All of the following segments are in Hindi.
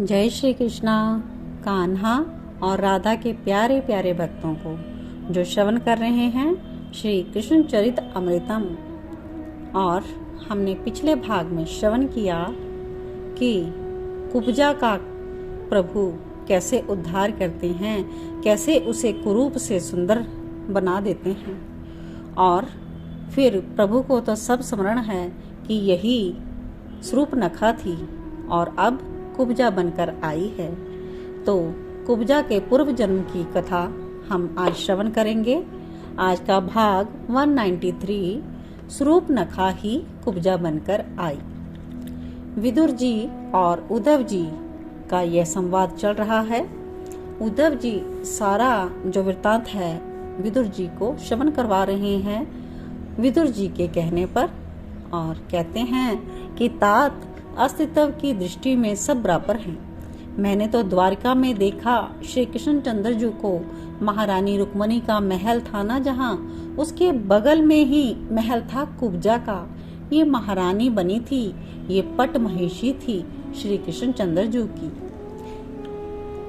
जय श्री कृष्णा। कान्हा और राधा के प्यारे प्यारे भक्तों को जो श्रवण कर रहे हैं श्री कृष्ण चरित अमृतम। और हमने पिछले भाग में श्रवण किया कि कुब्जा का प्रभु कैसे उद्धार करते हैं, कैसे उसे कुरूप से सुंदर बना देते हैं। और फिर प्रभु को तो सब स्मरण है कि यही शूर्पणखा थी और अब कुब्जा बनकर आई है। तो कुब्जा के पूर्व जन्म की कथा हम आज श्रवण करेंगे। आज का भाग 193 शूर्पणखा ही कुब्जा बनकर आई। विदुर जी और उद्धव जी का यह संवाद चल रहा है। उद्धव जी सारा जो वृत्तांत है विदुर जी को श्रवण करवा रहे हैं विदुर जी के कहने पर, और कहते हैं कि तात अस्तित्व की दृष्टि में सब बराबर हैं। मैंने तो द्वारका में देखा श्री कृष्ण चंद्र जी को महारानी रुक्मणी का महल था ना, जहाँ उसके बगल में ही महल था कुब्जा का। ये महारानी बनी थी, ये पट महिषी थी श्री कृष्ण चंद्र जी की।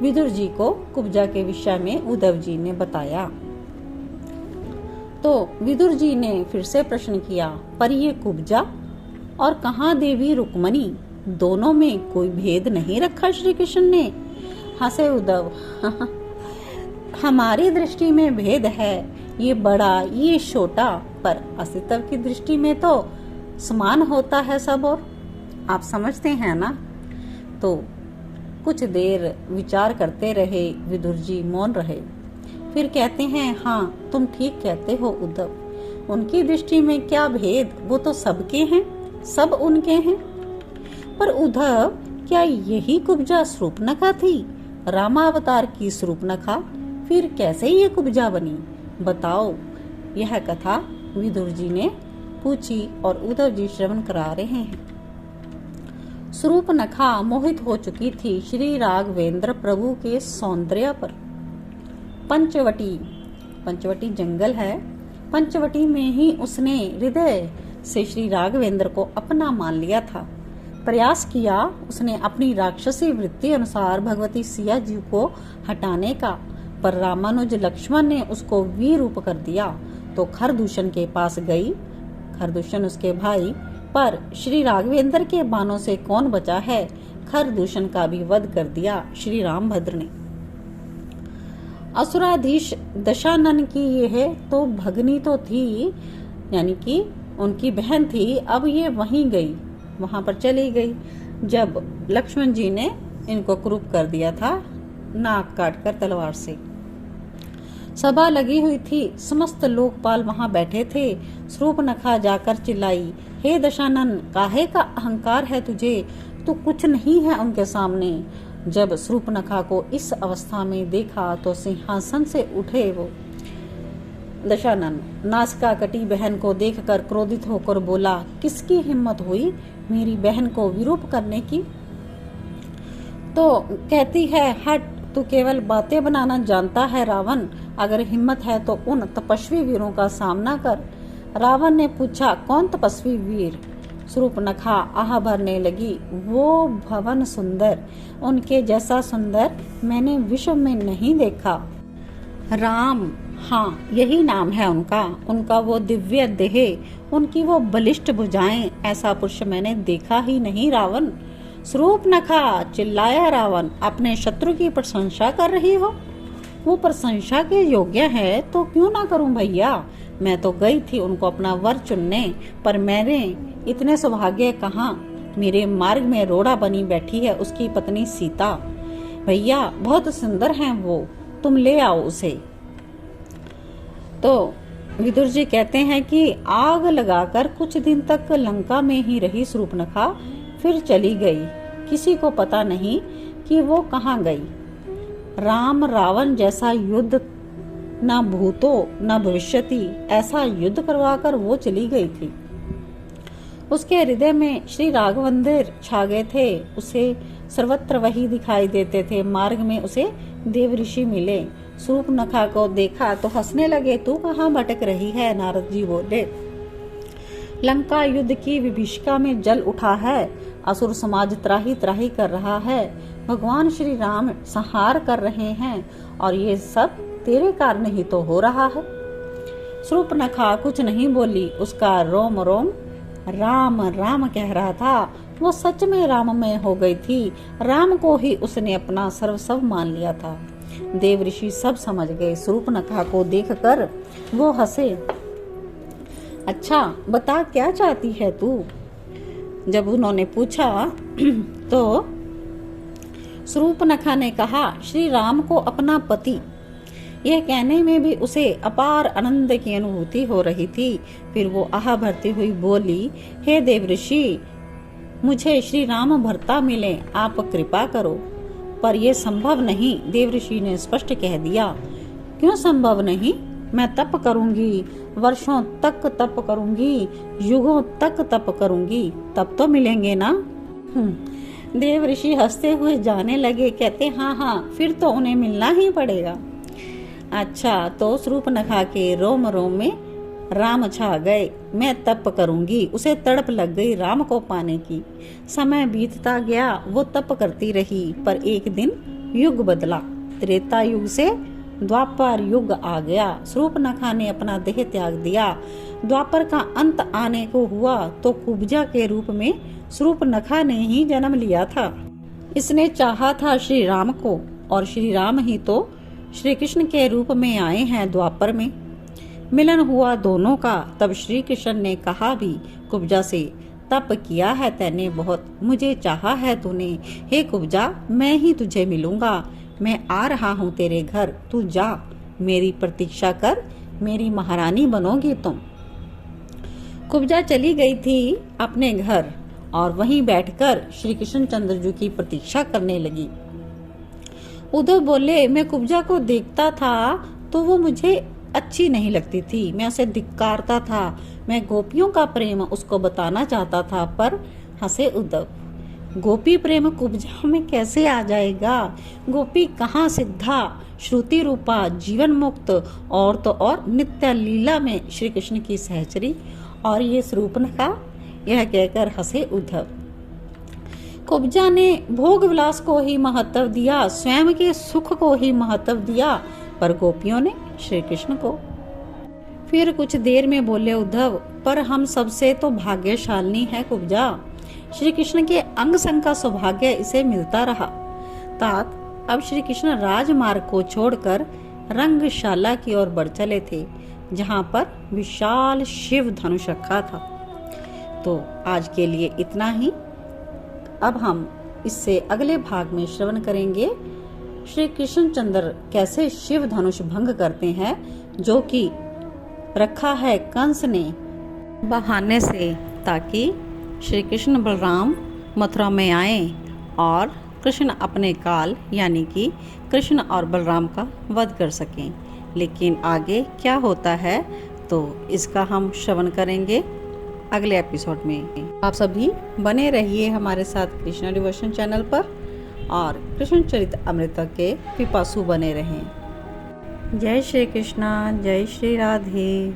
विदुर जी को कुब्जा के विषय में उद्धव जी ने बताया। तो विदुर जी ने फिर से प्रश्न किया, पर ये कुब्जा और कहाँ देवी रुक्मणी, दोनों में कोई भेद नहीं रखा श्री कृष्ण ने? हंसे उद्धव। हमारी दृष्टि में भेद है, ये बड़ा ये छोटा, पर अस्तित्व की दृष्टि में तो समान होता है सब। और आप समझते हैं ना। तो कुछ देर विचार करते रहे विदुर जी, मौन रहे। फिर कहते हैं, हाँ तुम ठीक कहते हो उद्धव, उनकी दृष्टि में क्या भेद, वो तो सबके हैं, सब उनके हैं। पर उद्धव, क्या यही कुब्जा शूर्पणखा थी, रामावतार की शूर्पणखा? फिर कैसे ये कुब्जा बनी, बताओ। यह कथा विदुर जी ने पूछी और उद्धव जी श्रवण करा रहे हैं। शूर्पणखा मोहित हो चुकी थी श्री राघवेंद्र प्रभु के सौंदर्य पर। पंचवटी जंगल है, पंचवटी में ही उसने हृदय से श्री राघवेंद्र को अपना मान लिया था। प्रयास किया उसने अपनी राक्षसी वृत्ति अनुसार भगवती सिया जी को हटाने का, पर रामानुज लक्ष्मण ने उसको वीरूप कर दिया। तो खरदूषण के पास गई, खरदूषण उसके भाई, पर श्री राघवेंद्र के बाणों से कौन बचा है? खरदूषण का भी वध कर दिया श्री रामभद्र ने। असुराधीश दशानन की यह तो भगनी तो थी, यानी कि उनकी बहन थी। अब ये वहीं गई, वहां पर चली गई जब लक्ष्मण जी ने इनको क्रूप कर दिया था, नाक काटकर तलवार से। सभा लगी हुई थी, समस्त लोकपाल वहां बैठे थे। शूर्पणखा जाकर चिल्लाई, हे दशानन, काहे का अहंकार है तुझे? तू कुछ नहीं है उनके सामने। जब शूर्पणखा को इस अवस्था में देखा तो सिंहासन से उठे वो दशानन नासिका कटी बहन को देखकर क्रोधित होकर बोला, किसकी हिम्मत हुई मेरी बहन को विरूप करने की? तो कहती है, हट, तू केवल बातें बनाना जानता है रावण, अगर हिम्मत है तो उन तपस्वी वीरों का सामना कर। रावण ने पूछा, कौन तपस्वी वीर? शूर्पणखा आह भरने लगी, वो भवन सुंदर, उनके जैसा सुंदर मैंने विश्व में नहीं देखा। राम, हाँ यही नाम है उनका, उनका वो दिव्य देह, उनकी वो बलिष्ठ भुजाएं, ऐसा पुरुष मैंने देखा ही नहीं रावण। शूर्पणखा, चिल्लाया रावण, अपने शत्रु की प्रशंसा कर रही हो? वो प्रशंसा के योग्य है तो क्यों ना करूं भैया। मैं तो गई थी उनको अपना वर चुनने, पर मैंने इतने सौभाग्य कहाँ। मेरे मार्ग में रोड़ा बनी बैठी है उसकी पत्नी सीता। भैया बहुत सुंदर हैं वो, तुम ले आओ उसे। तो विदुर जी कहते हैं कि आग लगाकर कुछ दिन तक लंका में ही रही शूर्पणखा, फिर चली गई। किसी को पता नहीं कि वो कहाँ गई। राम रावण जैसा युद्ध न भूतो न भविष्यति, ऐसा युद्ध करवाकर वो चली गई थी। उसके हृदय में श्री राघवेंद्र छा गए थे, उसे सर्वत्र वही दिखाई देते थे। मार्ग में उसे देव ऋषि मिले, शूर्पणखा को देखा तो हंसने लगे, तू कहाँ भटक रही है? नारद जी बोले, लंका युद्ध की विभीषिका में जल उठा है, असुर समाज त्राही त्राही कर रहा है, भगवान श्री राम संहार कर रहे हैं और ये सब तेरे कारण ही तो हो रहा है। शूर्पणखा कुछ नहीं बोली, उसका रोम रोम राम राम कह रहा था। वो सच में राममय हो गई थी। राम को ही उसने अपना सर्वस्व मान लिया था। देव ऋषि सब समझ गए। शूर्पणखा को देखकर वो हंसे। अच्छा बता क्या चाहती है तू? जब उन्होंने पूछा तो शूर्पणखा ने कहा, श्री राम को अपना पति। यह कहने में भी उसे अपार आनंद की अनुभूति हो रही थी। फिर वो आह भरती हुई बोली, हे देव ऋषि, मुझे श्री राम भर्ता मिले, आप कृपा करो। पर यह संभव नहीं, देव ऋषि ने स्पष्ट कह दिया। क्यों संभव नहीं? मैं तप करूंगी, वर्षों तक तप करूंगी, युगों तक तप करूंगी, तब तो मिलेंगे ना। देव ऋषि हंसते हुए जाने लगे। कहते, हाँ हाँ, फिर तो उन्हें मिलना ही पड़ेगा। अच्छा, तो शूर्पणखा के रोम रोम में राम छा गए। मैं तप करूंगी, उसे तड़प लग गई राम को पाने की। समय बीतता गया, वो तप करती रही। पर एक दिन युग बदला। त्रेता युग से द्वापर युग आ गया। शूर्पणखा ने अपना देह त्याग दिया। द्वापर का अंत आने को हुआ तो कुब्जा के रूप में शूर्पणखा ने ही जन्म लिया था। इसने चाहा था श्री राम को, और श्री राम ही तो श्री कृष्ण के रूप में आए हैं द्वापर में। मिलन हुआ दोनों का। तब श्री कृष्ण ने कहा भी कुब्जा से, तप किया है तैने बहुत, मुझे चाहा है तूने। हे कुब्जा, मैं ही तुझे मिलूंगा। मैं आ रहा हूँ तेरे घर, तू जा, मेरी प्रतीक्षा कर, मेरी महारानी बनोगी तुम। कुब्जा चली गई थी अपने घर और वहीं बैठकर श्री कृष्ण चंद्र जी की प्रतीक्षा करने लगी। उद्धव बोले, मैं कुब्जा को देखता था तो वो मुझे अच्छी नहीं लगती थी। मैं उसे धिक्कारता था। मैं गोपियों का प्रेम उसको बताना चाहता था। पर हंसे उद्धव, गोपी प्रेम कुब्जा में कैसे आ जाएगा? गोपी कहाँ सिद्धा, श्रुति रूपा, जीवन मुक्त और तो और नित्य लीला में श्री कृष्ण की सहचरी। और ये शूर्पणखा? यह कहकर हंसे उद्धव। कुब्जा ने भोग विलास को ही महत्व दिया, स्वयं के सुख को ही महत्व दिया, पर गोपियों ने श्री कृष्ण को। फिर कुछ देर में बोले उद्धव, पर हम सबसे तो भाग्यशाली है कुब्जा। श्री कृष्ण के अंग संग का सौभाग्य इसे मिलता रहा। तात अब श्री कृष्ण राजमार्ग को छोड़कर रंगशाला की ओर बढ़ चले थे, जहाँ पर विशाल शिव धनुष रखा था। तो आज के लिए इतना ही। अब हम इससे अगले भाग में श्रवण करेंगे श्री कृष्ण चंद्र कैसे शिव धनुष भंग करते हैं, जो कि रखा है कंस ने बहाने से, ताकि श्री कृष्ण बलराम मथुरा में आए और कृष्ण अपने काल यानी कि कृष्ण और बलराम का वध कर सकें। लेकिन आगे क्या होता है तो इसका हम श्रवण करेंगे अगले एपिसोड में। आप सभी बने रहिए हमारे साथ कृष्ण डिवोशन चैनल पर और कृष्ण चरित अमृत के पिपासु बने रहें। जय श्री कृष्णा, जय श्री राधे।